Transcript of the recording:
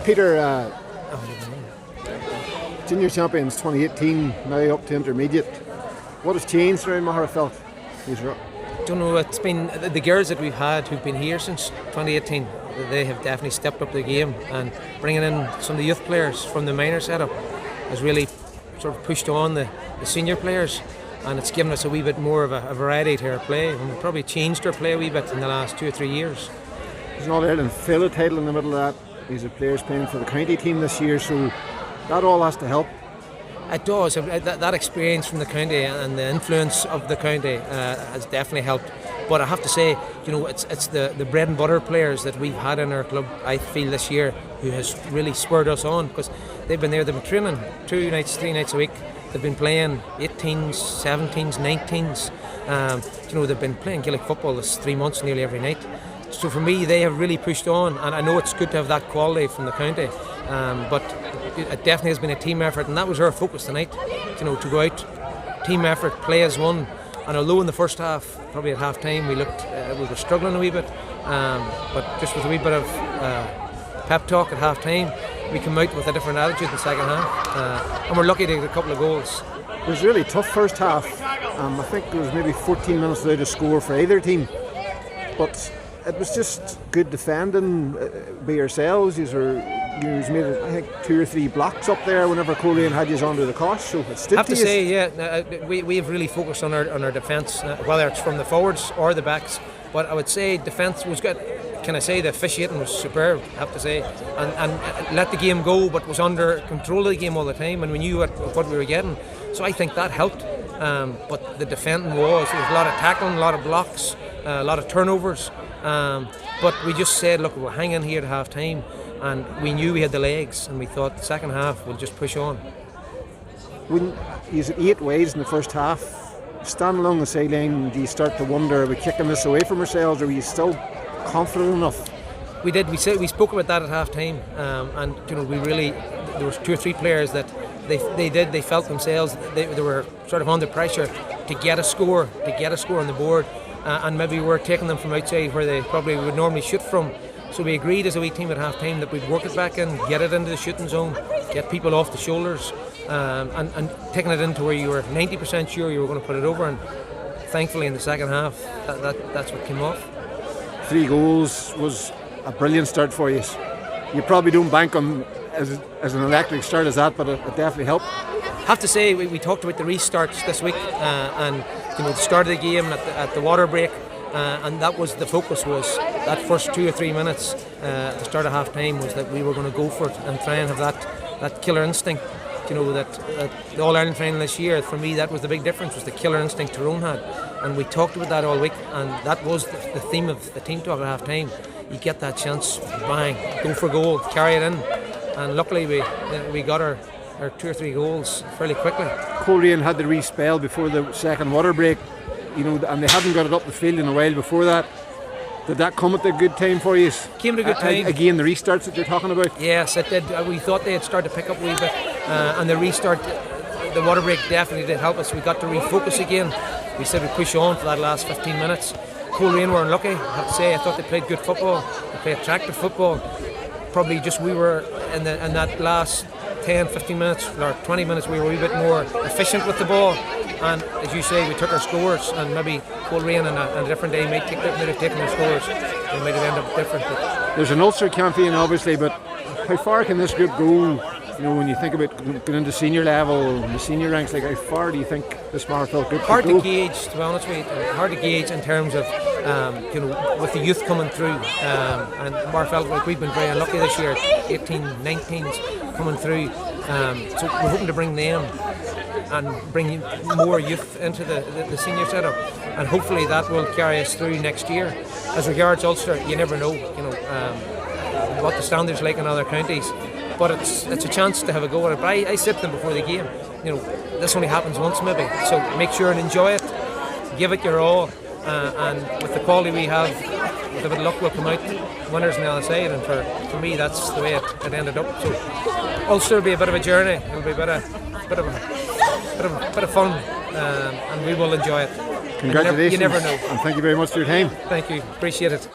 Peter, Junior Champions 2018, now up to intermediate. What has changed around Magherafelt? I don't know, it's been the girls that we've had who've been here since 2018. They have definitely stepped up the game, and bringing in some of the youth players from the minor setup has really sort of pushed on the senior players, and it's given us a wee bit more of a variety to our play, and we've probably changed our play a wee bit in the last 2 or 3 years. There's an All-Ireland Fila title in the middle of that. These are players playing for the county team this year, so that all has to help. It does. That experience from the county and the influence of the county has definitely helped. But I have to say, it's the bread and butter players that we've had in our club, I feel, this year, who has really spurred us on, because they've been there, they've been training 2 nights, 3 nights a week. They've been playing 18s, 17s, 19s. They've been playing Gaelic football this 3 months nearly every night. So for me, they have really pushed on, and I know it's good to have that quality from the county, but it definitely has been a team effort, and that was our focus tonight. To go out, team effort, play as one. And although in the first half, probably at half time, we were struggling a wee bit, but just with a wee bit of pep talk at half time, we came out with a different attitude in the second half, and we're lucky to get a couple of goals. It was a really tough first half. I think there was maybe 14 minutes without a score for either team, but it was just good defending by yourselves. You made, I think, 2 or 3 blocks up there whenever Coleraine had you under the cosh, so it stood. I have to say, we have really focused on our defence, whether it's from the forwards or the backs. But I would say defence was good. Can I say the officiating was superb? I have to say, and let the game go, but was under control of the game all the time, and we knew what we were getting. So I think that helped. But the defending there was a lot of tackling, a lot of blocks, a lot of turnovers. But we just said, look, we'll hang in here at half time, and we knew we had the legs, and we thought the second half we'll just push on. When you had 8 ways in the first half, standing along the sideline, do you start to wonder, are we kicking this away from ourselves, or were you still confident enough? We did. We spoke about that at half time, and we really, there was 2 or 3 players that they felt themselves, they were sort of under pressure to get a score on the board. And maybe we were taking them from outside where they probably would normally shoot from. So we agreed as a wee team at half time that we'd work it back in, get it into the shooting zone, get people off the shoulders, and taking it into where you were 90% sure you were going to put it over. And thankfully in the second half, that's what came off. 3 goals was a brilliant start for you. You probably don't bank on as an electric start as that, but it definitely helped. I have to say, we talked about the restarts this week, and the start of the game at the water break, and that was the focus, was that first 2 or 3 minutes at the start of half time, was that we were going to go for it and try and have that killer instinct. That the All-Ireland final this year, for me, that was the big difference, was the killer instinct Tyrone had, and we talked about that all week, and that was the theme of the team talk at half time. You get that chance, bang, go for goal, carry it in, and luckily we got our 2 or 3 goals fairly quickly. Coleraine had the re-spell before the second water break, and they hadn't got it up the field in a while before that. Did that come at a good time for you? Came at a good time. Again, the restarts that you're talking about? Yes, it did. We thought they had started to pick up a wee bit, and the restart, the water break definitely did help us. We got to refocus again. We said we'd push on for that last 15 minutes. Coleraine were unlucky, I have to say. I thought they played good football, they played attractive football. Probably just we were in that last 10, 15 minutes or 20 minutes, we were a wee bit more efficient with the ball, and as you say, we took our scores, and maybe Coleraine on a different day might have taken their scores, they might have ended up different. There's an Ulster campaign obviously, but how far can this group go? When you think about going into senior level, the senior ranks, like how far do you think this Magherafelt group hard could go? To gauge, to be honest with you, hard to gauge in terms of with the youth coming through, and Magherafelt, like, we've been very unlucky this year, 18, 19s coming through, so we're hoping to bring them and bring more youth into the senior setup, and hopefully that will carry us through next year. As regards Ulster, you never know, what the standards like in other counties, but it's a chance to have a go at it. But I said to them before the game, this only happens once maybe, so make sure and enjoy it, give it your all, and with the quality we have, with a bit of luck, we'll come out winners on the other side. And for me, that's the way it ended up. So Ulster will be a bit of a journey. It'll be a bit of fun, and we will enjoy it. Congratulations! You never know. And thank you very much for your time. Thank you. Appreciate it.